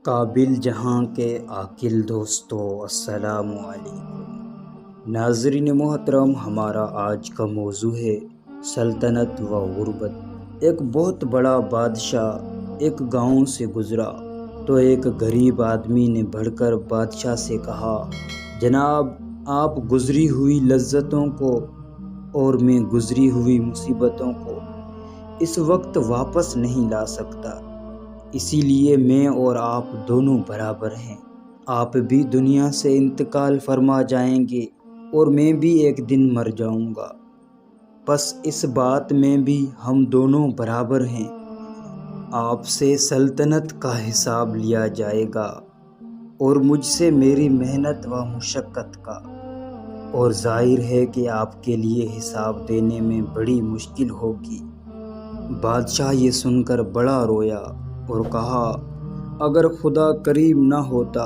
قابل جہاں کے عاقل دوستو، السلام علیکم۔ ناظرین محترم، ہمارا آج کا موضوع ہے سلطنت و غربت۔ ایک بہت بڑا بادشاہ ایک گاؤں سے گزرا تو ایک غریب آدمی نے بڑھ کر بادشاہ سے کہا، جناب، آپ گزری ہوئی لذتوں کو اور میں گزری ہوئی مصیبتوں کو اس وقت واپس نہیں لا سکتا، اسی لیے میں اور آپ دونوں برابر ہیں۔ آپ بھی دنیا سے انتقال فرما جائیں گے اور میں بھی ایک دن مر جاؤں گا، بس اس بات میں بھی ہم دونوں برابر ہیں۔ آپ سے سلطنت کا حساب لیا جائے گا اور مجھ سے میری محنت و مشقت کا، اور ظاہر ہے کہ آپ کے لیے حساب دینے میں بڑی مشکل ہوگی۔ بادشاہ یہ سن کر بڑا رویا اور کہا، اگر خدا کریم نہ ہوتا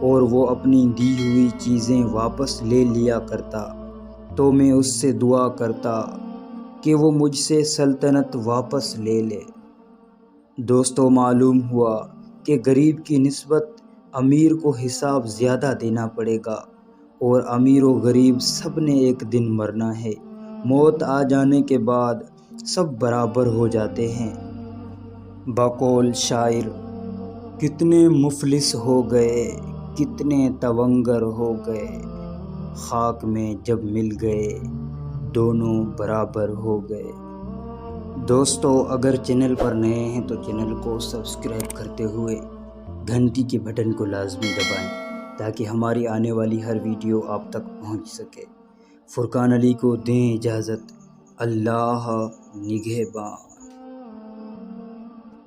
اور وہ اپنی دی ہوئی چیزیں واپس لے لیا کرتا تو میں اس سے دعا کرتا کہ وہ مجھ سے سلطنت واپس لے لے۔ دوستو، معلوم ہوا کہ غریب کی نسبت امیر کو حساب زیادہ دینا پڑے گا، اور امیر و غریب سب نے ایک دن مرنا ہے۔ موت آ جانے کے بعد سب برابر ہو جاتے ہیں۔ بقول شاعر، کتنے مفلس ہو گئے، کتنے تونگر ہو گئے، خاک میں جب مل گئے دونوں برابر ہو گئے۔ دوستو، اگر چینل پر نئے ہیں تو چینل کو سبسکرائب کرتے ہوئے گھنٹی کے بٹن کو لازمی دبائیں تاکہ ہماری آنے والی ہر ویڈیو آپ تک پہنچ سکے۔ فرقان علی کو دیں اجازت، اللہ نگہبان۔